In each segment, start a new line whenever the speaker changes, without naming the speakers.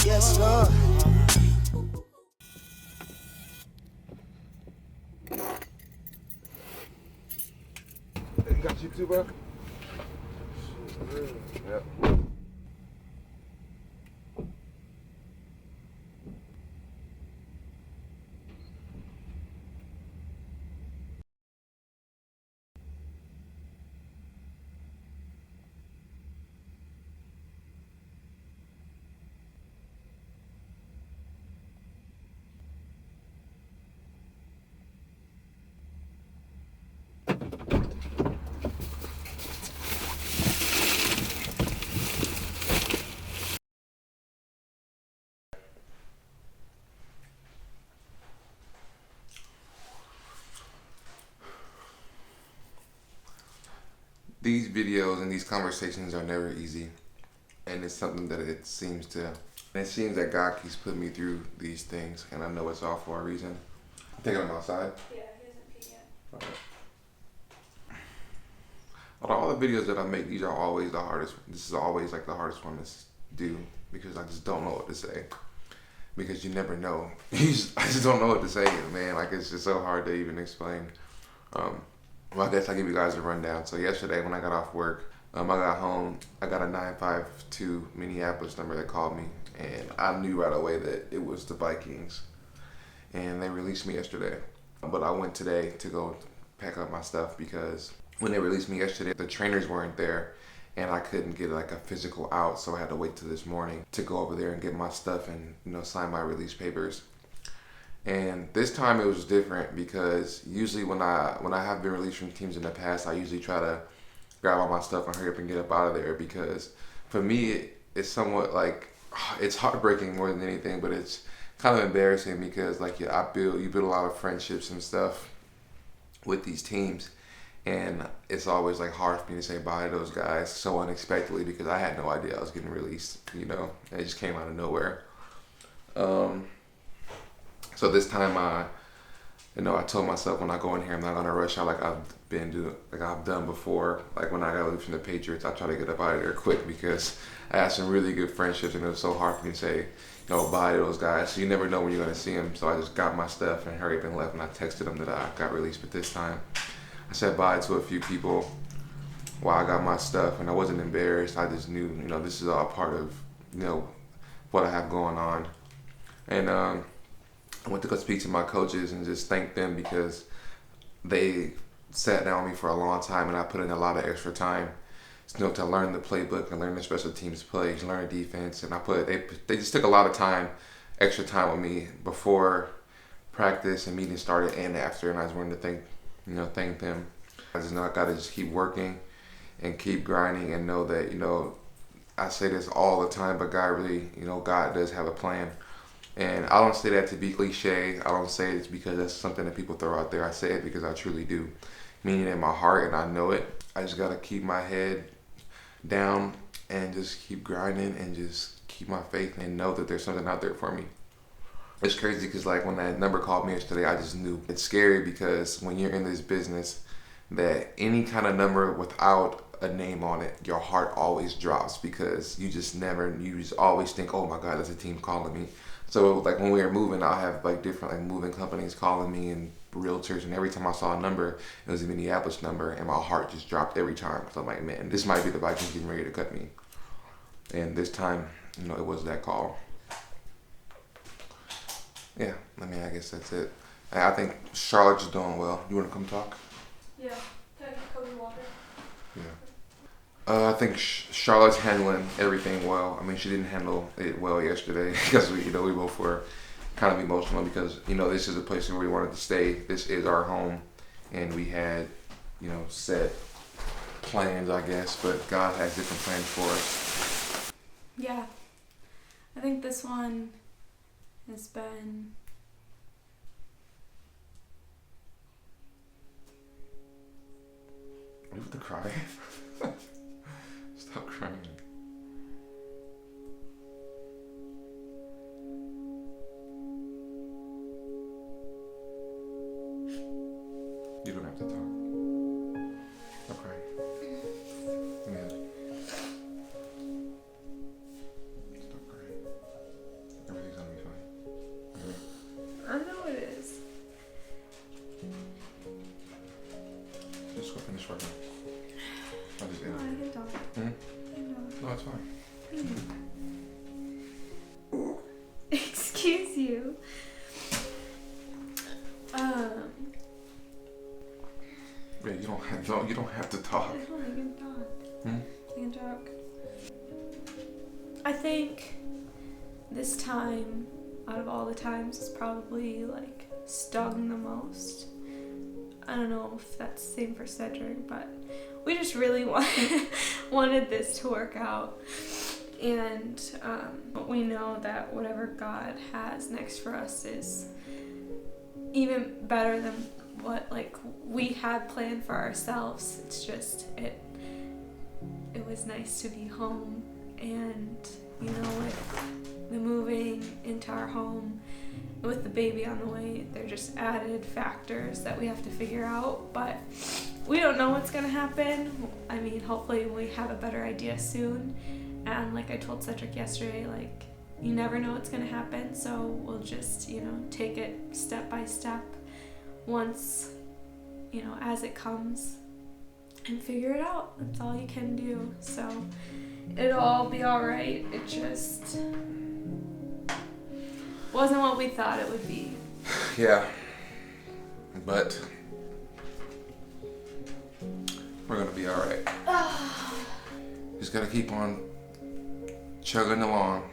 Yes, Lord.
You got you too, bro? Yep. These videos and these conversations are never easy, and it's something that it seems that God keeps putting me through these things, and I know it's all for a reason. I'm taking him outside.
Yeah, he hasn't peed yet.
Okay. Out of all the videos that I make, these are always the hardest. This is always like the hardest one to do because I just don't know what to say. Because you never know. I just don't know what to say, man. Like, it's just so hard to even explain. Well, I guess I'll give you guys a rundown. So yesterday when I got off work, I got home, I got a 952 Minneapolis number that called me, and I knew right away that it was the Vikings. And they released me yesterday. But I went today to go pack up my stuff because when they released me yesterday, the trainers weren't there and I couldn't get like a physical out, so I had to wait till this morning to go over there and get my stuff and, you know, sign my release papers. And this time it was different because usually when I have been released from teams in the past, I usually try to grab all my stuff and hurry up and get up out of there because for me it's somewhat like, it's heartbreaking more than anything, but it's kind of embarrassing because like you build a lot of friendships and stuff with these teams, and it's always like hard for me to say bye to those guys so unexpectedly because I had no idea I was getting released, you know, and it just came out of nowhere. So this time I told myself when I go in here I'm not gonna rush out like I've done before. Like when I got released from the Patriots, I try to get up out of there quick because I had some really good friendships and it was so hard for me to say, you know, bye to those guys. So you never know when you're gonna see them. So I just got my stuff and hurried up and left, and I texted them that I got released. But this time I said bye to a few people while I got my stuff, and I wasn't embarrassed. I just knew, you know, this is all part of, you know, what I have going on. And I went to go speak to my coaches and just thank them because they sat down with me for a long time and I put in a lot of extra time, you know, to learn the playbook and learn the special teams plays, learn defense. And they just took a lot of extra time with me before practice and meetings started and after, and I just wanted to thank them. I just know I gotta just keep working and keep grinding and know that, you know, I say this all the time, but God really, you know, God does have a plan. And I don't say that to be cliche. I don't say it because that's something that people throw out there. I say it because I truly do. Meaning in my heart, and I know it. I just gotta keep my head down and just keep grinding and just keep my faith and know that there's something out there for me. It's crazy because like when that number called me yesterday, I just knew. It's scary because when you're in this business, that any kind of number without a name on it, your heart always drops because you just always think, oh my God, there's a team calling me. So like when we were moving, I'll have like different like moving companies calling me and realtors, and every time I saw a number, it was a Minneapolis number, and my heart just dropped every time because I'm like, man, this might be the Vikings getting ready to cut me. And this time, you know, it was that call. Yeah, I mean, I guess that's it. I think Charlotte's doing well. You want to come talk?
Yeah. Can I get Cody water?
Yeah. I think Charlotte's handling everything well. I mean, she didn't handle it well yesterday because we both were kind of emotional because, you know, this is a place where we wanted to stay. This is our home, and we had, you know, set plans, I guess, but God has different plans for us.
Yeah.
I think this one has been...
You have to cry. Stop crying. You don't have to talk. Stop crying. Yeah. Stop crying. Everything's gonna be fine.
I know it is.
Just go finish working. I'll just
No,
end
I can talk.
Hmm?
I can talk.
No, it's fine.
Excuse you.
Yeah, you don't have you don't have to talk.
I can talk.
Hmm?
I can talk. I think this time, out of all the times, is probably like stung the most. I don't know if that's the same for Cedric, but we just really wanted this to work out. And we know that whatever God has next for us is even better than what like we had planned for ourselves. It's just it was nice to be home, and you know, with the moving into our home, with the baby on the way, they're just added factors that we have to figure out, but we don't know what's gonna happen. I mean, hopefully we have a better idea soon, and like I told Cedric yesterday, like you never know what's gonna happen, so we'll just, you know, take it step by step once, you know, as it comes, and figure it out. That's all you can do. So it'll all be all right. It just wasn't what we thought it would be.
Yeah, but we're gonna be all right. Just gotta keep on chugging along.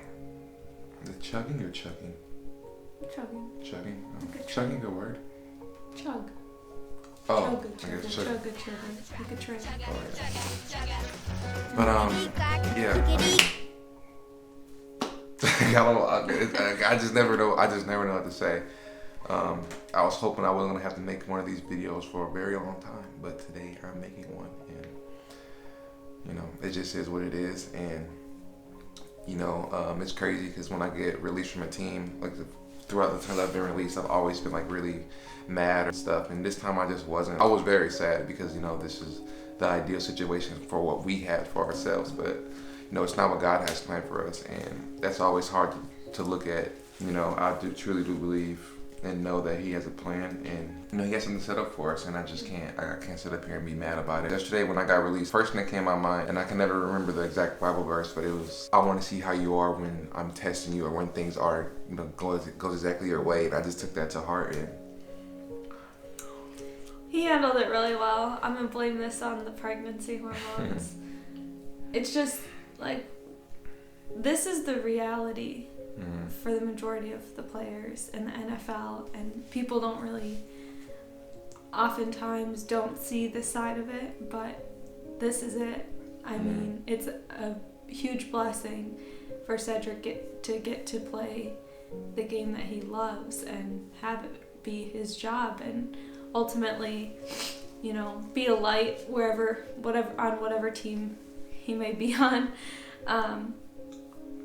Is it chugging or chugging?
Chugging.
Chugging? Oh,
Good
chugging, good word.
Chug.
Oh,
Chug,
I guess
chug,
chugging.
chug, chug. Like a train.
Oh, yeah. But yeah. I just never know. I just never know what to say. I was hoping I wasn't gonna have to make one of these videos for a very long time, but today I'm making one, and you know, it just is what it is. And you know, it's crazy because when I get released from a team, like throughout the times I've been released, I've always been like really mad and stuff. And this time I just wasn't. I was very sad because, you know, this is the ideal situation for what we had for ourselves, but you know, it's not what God has planned for us, and that's always hard to look at. You know, I truly do believe and know that He has a plan, and you know, He has something set up for us, and I just can't sit up here and be mad about it. Yesterday when I got released, first thing that came to my mind, and I can never remember the exact Bible verse, but it was, I want to see how you are when I'm testing you, or when things are, you know, goes exactly your way. And I just took that to heart, and
He handled it really well. I'm gonna blame this on the pregnancy hormones. It's just like, this is the reality for the majority of the players in the NFL, and people don't really, oftentimes don't see this side of it, but this is it. I mean, it's a huge blessing for Cedric to get to play the game that he loves and have it be his job, and ultimately, you know, be a light on whatever team he may be on,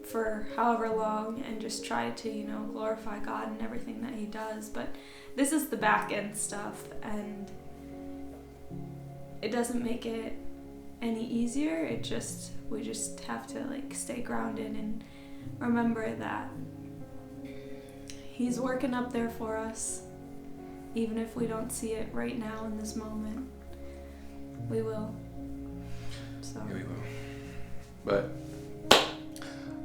for however long, and just try to, you know, glorify God in everything that he does. But this is the back end stuff, and it doesn't make it any easier. We just have to like stay grounded and remember that He's working up there for us. Even if we don't see it right now in this moment, we will. So.
yeah, we will. But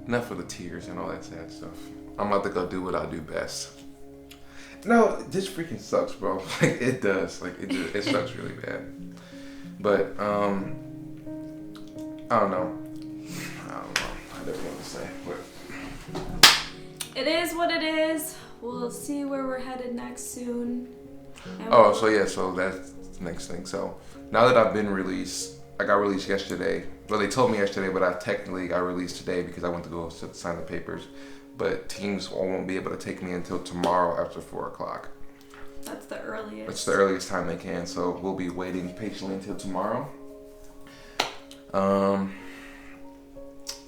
enough of the tears and all that sad stuff. I'm about to go do what I do best. No, this freaking sucks, bro. Like, it does. Like, it sucks really bad. But I don't know. I don't know what to say. But
It is what it is. We'll see where we're headed next soon.
oh, so yeah, so that's the next thing. So now that I've been released, I got released yesterday. Well, they told me yesterday, but I technically got released today because I went to go sign the papers. But teams won't be able to take me until tomorrow after 4 o'clock.
That's the earliest.
It's the earliest time they can, so we'll be waiting patiently until tomorrow.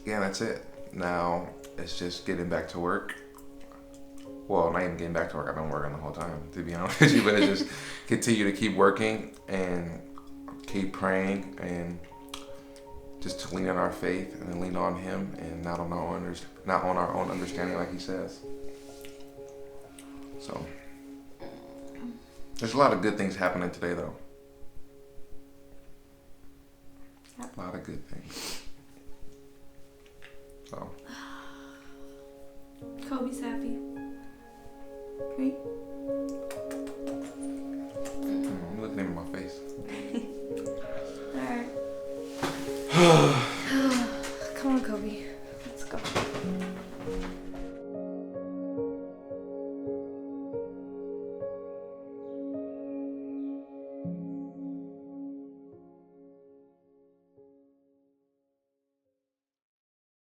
Yeah, that's it. Now it's just getting back to work. Well, not even getting back to work. I've been working the whole time, to be honest with you. But it's just continue to keep working and keep praying and just to lean on our faith and lean on Him and not on our own understanding, like He says. So there's a lot of good things happening today, though.
Yep.
A lot of good things. So
Kobe's happy. Right?
I'm looking him in my face.
Alright.